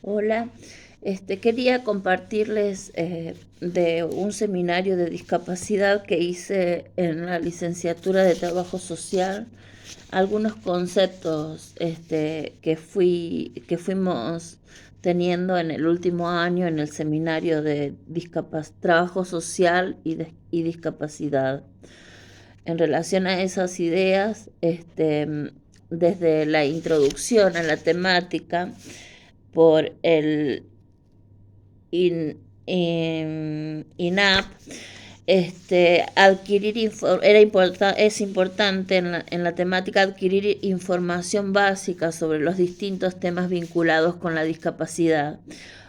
Hola, quería compartirles de un seminario de discapacidad que hice en la licenciatura de Trabajo Social, algunos conceptos que fuimos teniendo en el último año en el seminario de Trabajo Social y Discapacidad. En relación a esas ideas, desde la introducción a la temática, por el INAP, es importante en la temática adquirir información básica sobre los distintos temas vinculados con la discapacidad,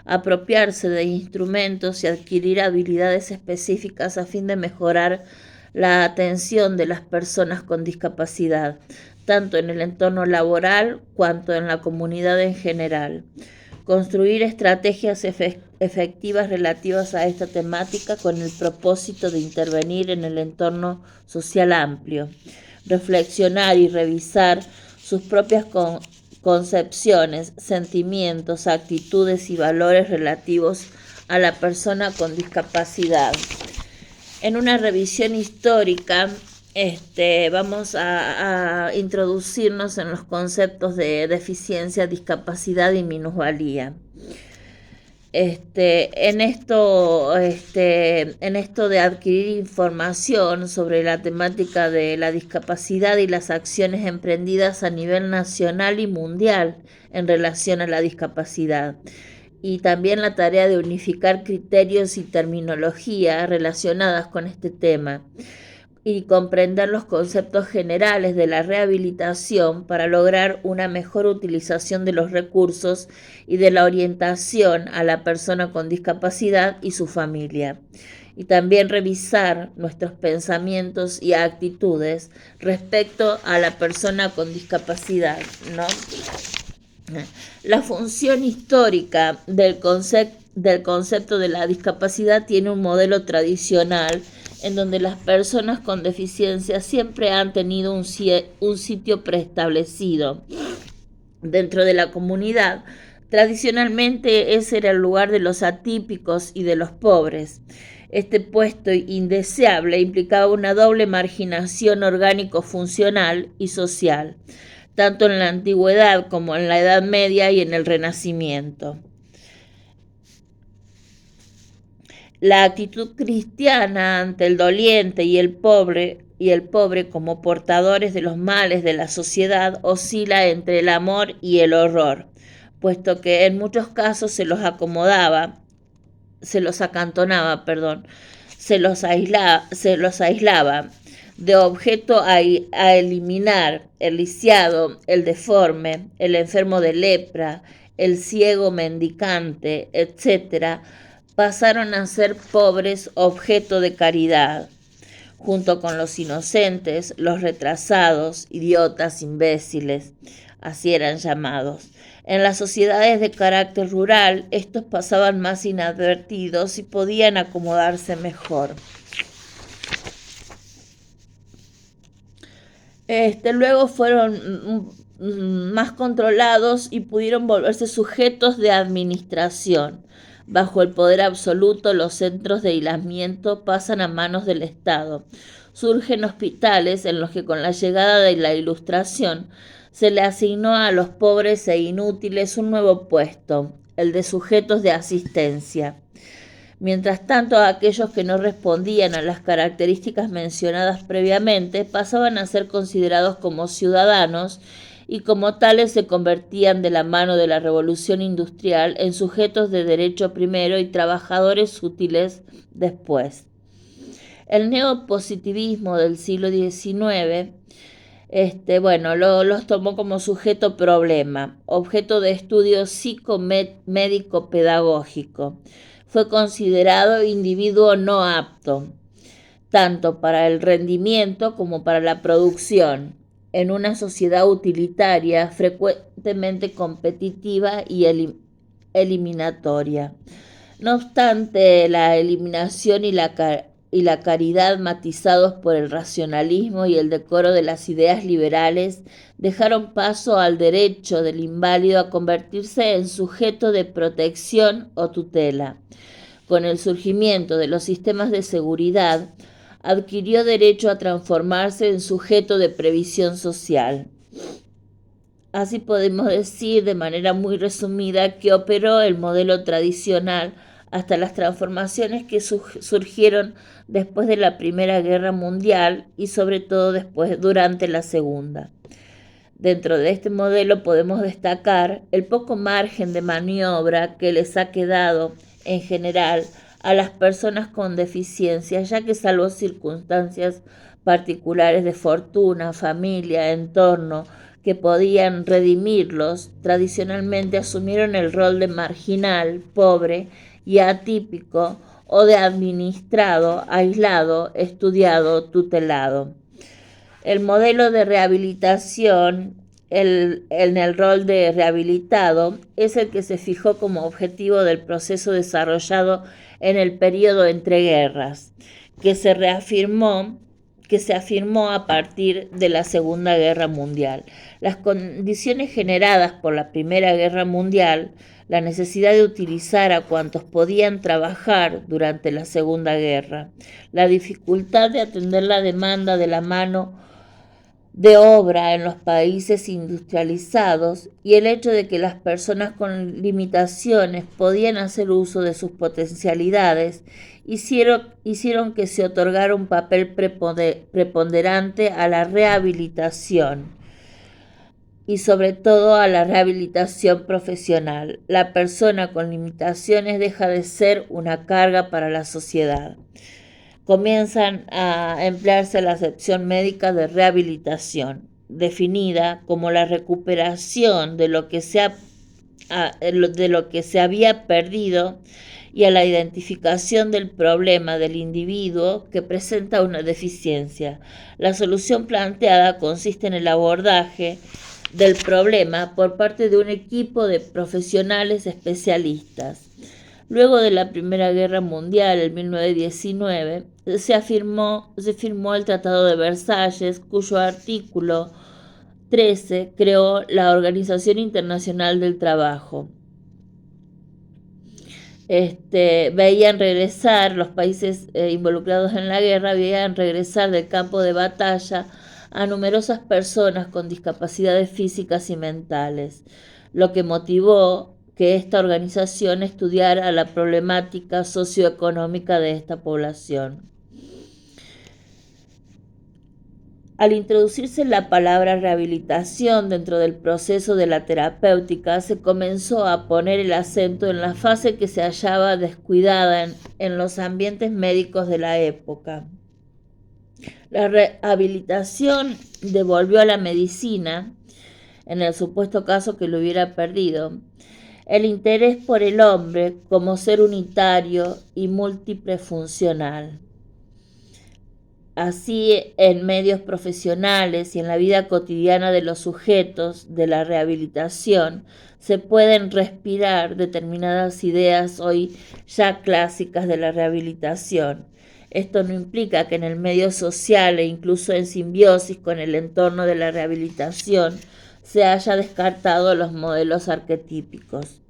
apropiarse de instrumentos y adquirir habilidades específicas a fin de mejorar la atención de las personas con discapacidad, tanto en el entorno laboral cuanto en la comunidad en general. Construir estrategias efectivas relativas a esta temática con el propósito de intervenir en el entorno social amplio. Reflexionar y revisar sus propias concepciones, sentimientos, actitudes y valores relativos a la persona con discapacidad. En una revisión histórica, vamos a introducirnos en los conceptos de deficiencia, discapacidad y minusvalía. En esto de adquirir información sobre la temática de la discapacidad y las acciones emprendidas a nivel nacional y mundial en relación a la discapacidad, y también la tarea de unificar criterios y terminología relacionadas con este tema y comprender los conceptos generales de la rehabilitación para lograr una mejor utilización de los recursos y de la orientación a la persona con discapacidad y su familia. Y también revisar nuestros pensamientos y actitudes respecto a la persona con discapacidad, ¿no? La función histórica del concepto de la discapacidad tiene un modelo tradicional en donde las personas con deficiencia siempre han tenido un sitio preestablecido dentro de la comunidad. Tradicionalmente ese era el lugar de los atípicos y de los pobres. Este puesto indeseable implicaba una doble marginación orgánico-funcional y social, tanto en la antigüedad como en la Edad Media y en el Renacimiento. La actitud cristiana ante el doliente y el pobre como portadores de los males de la sociedad oscila entre el amor y el horror, puesto que en muchos casos se los acantonaba, se los aislaba de objeto a eliminar: el lisiado, el deforme, el enfermo de lepra, el ciego mendicante, etcétera, pasaron a ser pobres objeto de caridad, junto con los inocentes, los retrasados, idiotas, imbéciles, así eran llamados. En las sociedades de carácter rural, estos pasaban más inadvertidos y podían acomodarse mejor. Luego fueron más controlados y pudieron volverse sujetos de administración. Bajo el poder absoluto, los centros de aislamiento pasan a manos del Estado. Surgen hospitales en los que, con la llegada de la Ilustración, se le asignó a los pobres e inútiles un nuevo puesto, el de sujetos de asistencia. Mientras tanto, aquellos que no respondían a las características mencionadas previamente pasaban a ser considerados como ciudadanos y como tales se convertían, de la mano de la revolución industrial, en sujetos de derecho primero y trabajadores útiles después. El neopositivismo del siglo XIX los tomó como sujeto problema, objeto de estudio psicomédico-pedagógico. Fue considerado individuo no apto, tanto para el rendimiento como para la producción, en una sociedad utilitaria frecuentemente competitiva y eliminatoria. No obstante, la eliminación y la y la caridad, matizados por el racionalismo y el decoro de las ideas liberales, dejaron paso al derecho del inválido a convertirse en sujeto de protección o tutela. Con el surgimiento de los sistemas de seguridad, adquirió derecho a transformarse en sujeto de previsión social. Así podemos decir de manera muy resumida que operó el modelo tradicional hasta las transformaciones que surgieron después de la Primera Guerra Mundial y sobre todo durante la Segunda. Dentro de este modelo podemos destacar el poco margen de maniobra que les ha quedado en general a las personas con deficiencias, ya que salvo circunstancias particulares de fortuna, familia, entorno, que podían redimirlos, tradicionalmente asumieron el rol de marginal, pobre y atípico, o de administrado, aislado, estudiado, tutelado. El modelo de rehabilitación, en el rol de rehabilitado, es el que se fijó como objetivo del proceso desarrollado en el periodo entre guerras, que se afirmó a partir de la Segunda Guerra Mundial. Las condiciones generadas por la Primera Guerra Mundial, la necesidad de utilizar a cuantos podían trabajar durante la Segunda Guerra, la dificultad de atender la demanda de la mano de obra en los países industrializados y el hecho de que las personas con limitaciones podían hacer uso de sus potencialidades hicieron que se otorgara un papel preponderante a la rehabilitación y sobre todo a la rehabilitación profesional. La persona con limitaciones deja de ser una carga para la sociedad. Comienzan a emplearse la acepción médica de rehabilitación, definida como la recuperación de lo que se había perdido y a la identificación del problema del individuo que presenta una deficiencia. La solución planteada consiste en el abordaje del problema por parte de un equipo de profesionales especialistas. Luego de la Primera Guerra Mundial, en 1919, se firmó el Tratado de Versalles, cuyo artículo 13 creó la Organización Internacional del Trabajo. Veían regresar, los países involucrados en la guerra, veían regresar del campo de batalla a numerosas personas con discapacidades físicas y mentales, lo que motivó que esta organización estudiara la problemática socioeconómica de esta población. Al introducirse la palabra rehabilitación dentro del proceso de la terapéutica, se comenzó a poner el acento en la fase que se hallaba descuidada en los ambientes médicos de la época. La rehabilitación devolvió a la medicina, en el supuesto caso que lo hubiera perdido, el interés por el hombre como ser unitario y múltiple funcional. Así, en medios profesionales y en la vida cotidiana de los sujetos de la rehabilitación, se pueden respirar determinadas ideas hoy ya clásicas de la rehabilitación. Esto no implica que en el medio social e incluso en simbiosis con el entorno de la rehabilitación se haya descartado los modelos arquetípicos.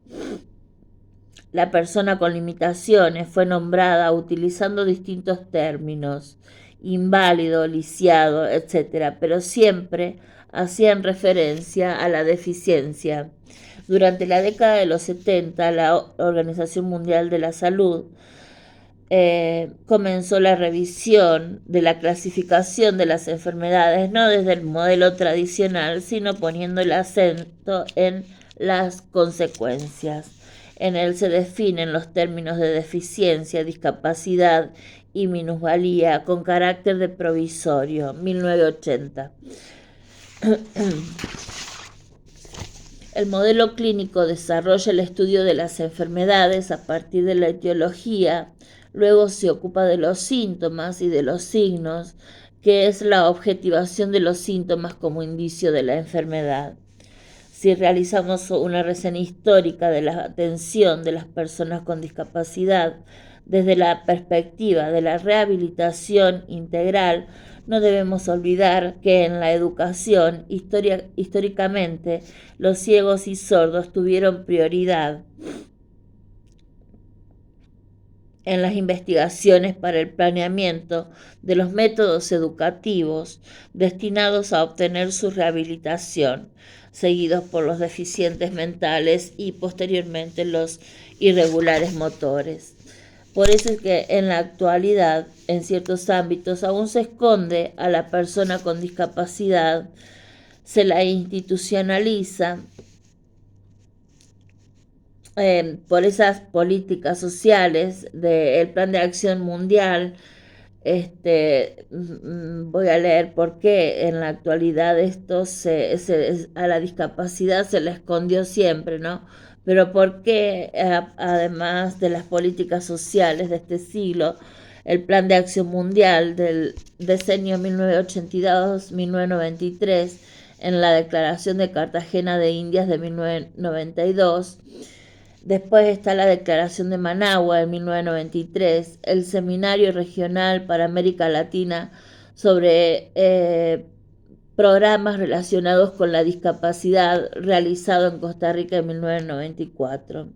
La persona con limitaciones fue nombrada utilizando distintos términos: inválido, lisiado, etc., pero siempre hacían referencia a la deficiencia. Durante la década de los 70, la Organización Mundial de la Salud comenzó la revisión de la clasificación de las enfermedades, no desde el modelo tradicional, sino poniendo el acento en las consecuencias. En él se definen los términos de deficiencia, discapacidad y minusvalía con carácter de provisorio, 1980. El modelo clínico desarrolla el estudio de las enfermedades a partir de la etiología, luego se ocupa de los síntomas y de los signos, que es la objetivación de los síntomas como indicio de la enfermedad. Si realizamos una reseña histórica de la atención de las personas con discapacidad desde la perspectiva de la rehabilitación integral, no debemos olvidar que en la educación, históricamente, los ciegos y sordos tuvieron prioridad en las investigaciones para el planeamiento de los métodos educativos destinados a obtener su rehabilitación, seguidos por los deficientes mentales y posteriormente los irregulares motores. Por eso es que en la actualidad, en ciertos ámbitos, aún se esconde a la persona con discapacidad, se la institucionaliza por esas políticas sociales del Plan de Acción Mundial. Voy a leer por qué en la actualidad esto a la discapacidad se le escondió siempre, ¿no? Pero por qué, además de las políticas sociales de este siglo, el Plan de Acción Mundial del decenio 1982-1993, en la Declaración de Cartagena de Indias de 1992, después está la Declaración de Managua en 1993, el Seminario Regional para América Latina sobre programas relacionados con la discapacidad realizado en Costa Rica en 1994.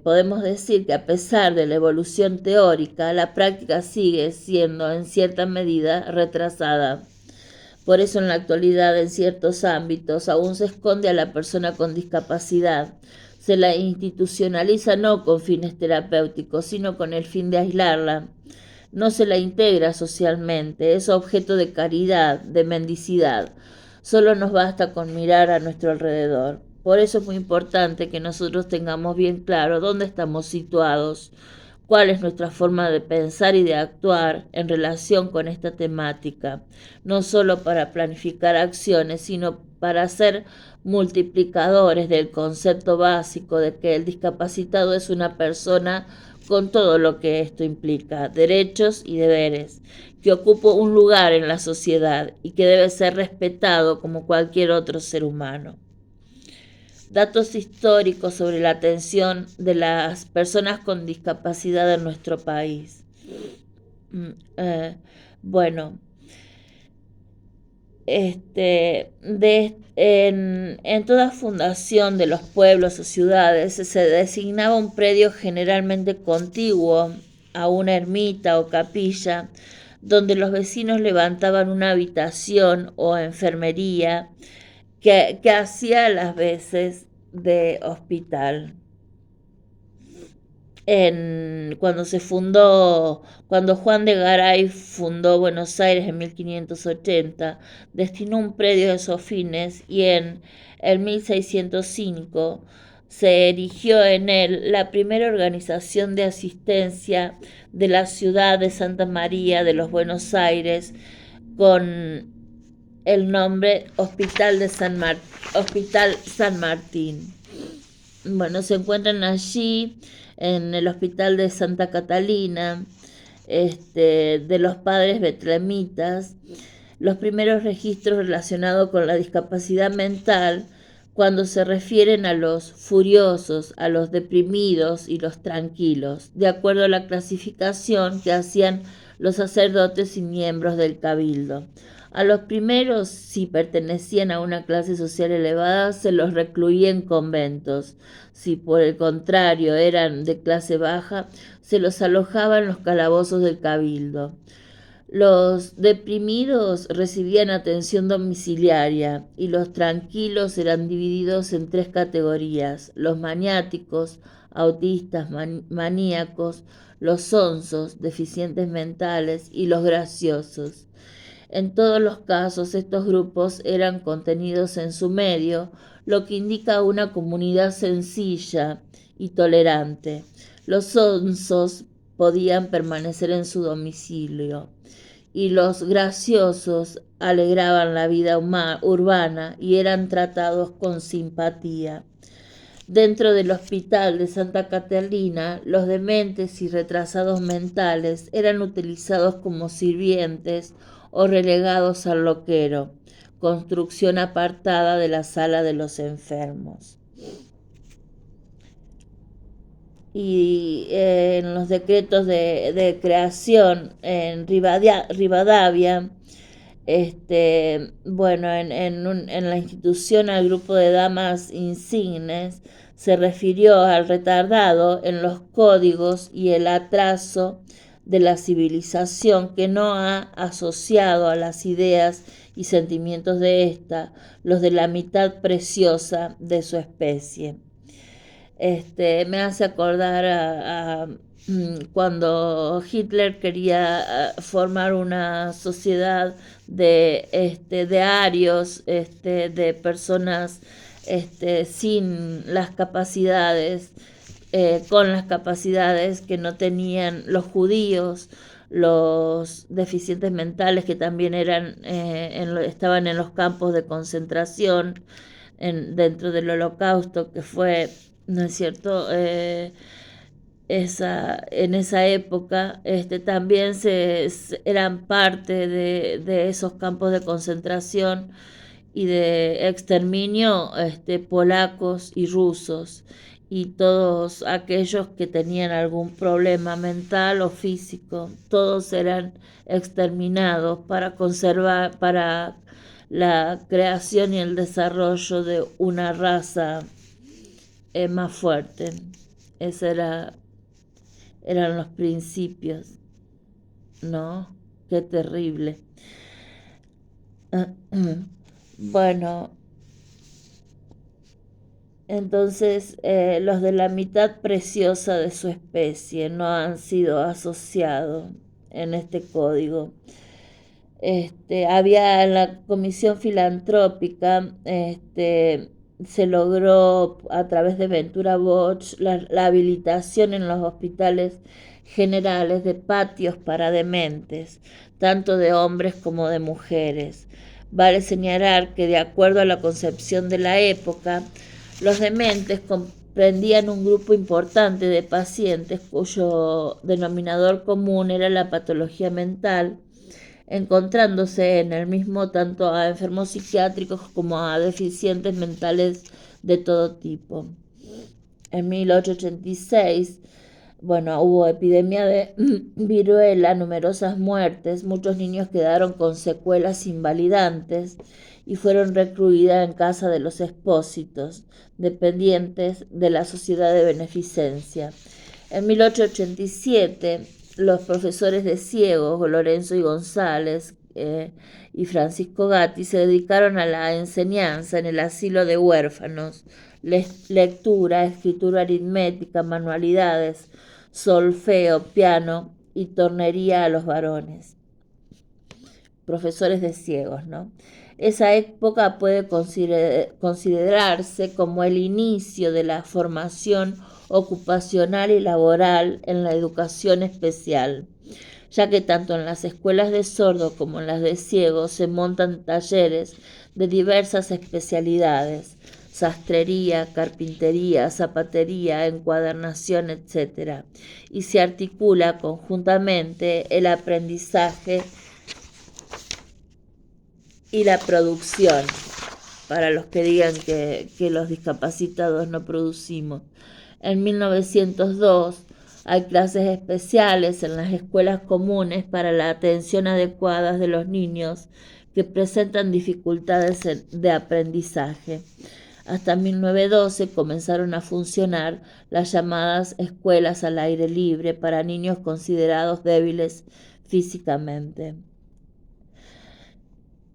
Podemos decir que a pesar de la evolución teórica, la práctica sigue siendo en cierta medida retrasada. Por eso en la actualidad en ciertos ámbitos aún se esconde a la persona con discapacidad. Se la institucionaliza no con fines terapéuticos, sino con el fin de aislarla. No se la integra socialmente, es objeto de caridad, de mendicidad. Solo nos basta con mirar a nuestro alrededor. Por eso es muy importante que nosotros tengamos bien claro dónde estamos situados, cuál es nuestra forma de pensar y de actuar en relación con esta temática, no solo para planificar acciones, sino para ser multiplicadores del concepto básico de que el discapacitado es una persona con todo lo que esto implica, derechos y deberes, que ocupa un lugar en la sociedad y que debe ser respetado como cualquier otro ser humano. Datos históricos sobre la atención de las personas con discapacidad en nuestro país. Bueno, en toda fundación de los pueblos o ciudades se designaba un predio generalmente contiguo a una ermita o capilla, donde los vecinos levantaban una habitación o enfermería que hacía a las veces de hospital. Cuando Juan de Garay fundó Buenos Aires en 1580, destinó un predio a esos fines y en el 1605 se erigió en él la primera organización de asistencia de la ciudad de Santa María de los Buenos Aires, con el nombre Hospital San Martín. Bueno, se encuentran allí en el Hospital de Santa Catalina, de los padres betlemitas, los primeros registros relacionados con la discapacidad mental, cuando se refieren a los furiosos, a los deprimidos y los tranquilos, de acuerdo a la clasificación que hacían los sacerdotes y miembros del cabildo. A los primeros, si pertenecían a una clase social elevada, se los recluía en conventos. Si por el contrario eran de clase baja, se los alojaba en los calabozos del cabildo. Los deprimidos recibían atención domiciliaria y los tranquilos eran divididos en 3 categorías: los maniáticos, autistas, maníacos, los sonsos, deficientes mentales, y los graciosos. En todos los casos, estos grupos eran contenidos en su medio, lo que indica una comunidad sencilla y tolerante. Los sonsos podían permanecer en su domicilio y los graciosos alegraban la vida urbana y eran tratados con simpatía. Dentro del Hospital de Santa Catalina, los dementes y retrasados mentales eran utilizados como sirvientes o relegados al loquero, construcción apartada de la sala de los enfermos. Y en los decretos de creación en Rivadavia, bueno, en la institución al grupo de damas insignes se refirió al retardado en los códigos y el atraso de la civilización que no ha asociado a las ideas y sentimientos de ésta los de la mitad preciosa de su especie. Me hace acordar a cuando Hitler quería formar una sociedad de arios, de personas sin las capacidades, con las capacidades que no tenían los judíos, los deficientes mentales que también estaban en los campos de concentración dentro del Holocausto, que fue, ¿no es cierto?, en esa época también eran parte de esos campos de concentración y de exterminio polacos y rusos y todos aquellos que tenían algún problema mental o físico, todos eran exterminados para conservar, para la creación y el desarrollo de una raza más fuerte. Ese eran los principios, ¿no? Qué terrible. Bueno, entonces los de la mitad preciosa de su especie no han sido asociados en este código. Había en la Comisión Filantrópica, se logró a través de Ventura Bosch la habilitación en los hospitales generales de patios para dementes, tanto de hombres como de mujeres. Vale señalar que de acuerdo a la concepción de la época, los dementes comprendían un grupo importante de pacientes cuyo denominador común era la patología mental, encontrándose en el mismo tanto a enfermos psiquiátricos como a deficientes mentales de todo tipo. En 1886, bueno, hubo epidemia de viruela, numerosas muertes, muchos niños quedaron con secuelas invalidantes y fueron recluidas en casa de los expósitos, dependientes de la Sociedad de Beneficencia. En 1887, los profesores de ciegos, Lorenzo y González y Francisco Gatti, se dedicaron a la enseñanza en el asilo de huérfanos, lectura, escritura aritmética, manualidades, solfeo, piano y tornería a los varones. Profesores de ciegos, ¿no? Esa época puede considerarse como el inicio de la formación ocupacional y laboral en la educación especial, ya que tanto en las escuelas de sordos como en las de ciegos se montan talleres de diversas especialidades: sastrería, carpintería, zapatería, encuadernación, etc. Y se articula conjuntamente el aprendizaje y la producción, para los que digan que los discapacitados no producimos. En 1902 hay clases especiales en las escuelas comunes para la atención adecuada de los niños que presentan dificultades de aprendizaje. Hasta 1912 comenzaron a funcionar las llamadas escuelas al aire libre para niños considerados débiles físicamente.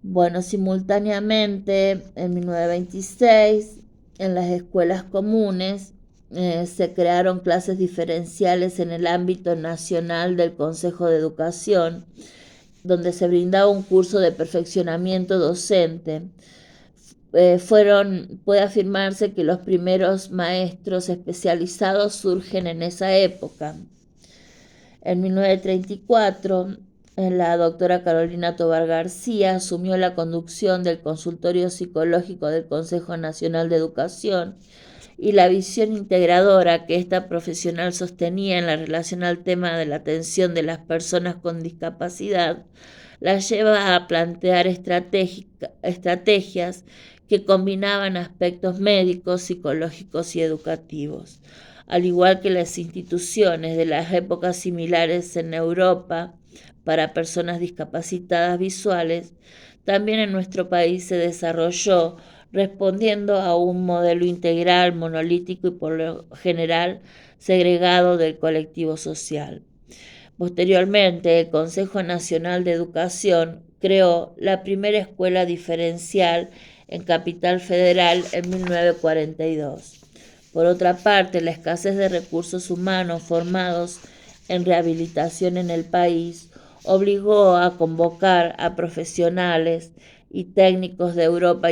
Bueno, simultáneamente, en 1926, en las escuelas comunes se crearon clases diferenciales en el ámbito nacional del Consejo de Educación, donde se brindaba un curso de perfeccionamiento docente. Puede afirmarse que los primeros maestros especializados surgen en esa época. En 1934, la doctora Carolina Tovar García asumió la conducción del consultorio psicológico del Consejo Nacional de Educación, y la visión integradora que esta profesional sostenía en la relación al tema de la atención de las personas con discapacidad la lleva a plantear estrategias que combinaban aspectos médicos, psicológicos y educativos. Al igual que las instituciones de las épocas similares en Europa para personas discapacitadas visuales, también en nuestro país se desarrolló respondiendo a un modelo integral, monolítico y por lo general segregado del colectivo social. Posteriormente, el Consejo Nacional de Educación creó la primera escuela diferencial en Capital Federal en 1942. Por otra parte, la escasez de recursos humanos formados en rehabilitación en el país obligó a convocar a profesionales y técnicos de Europa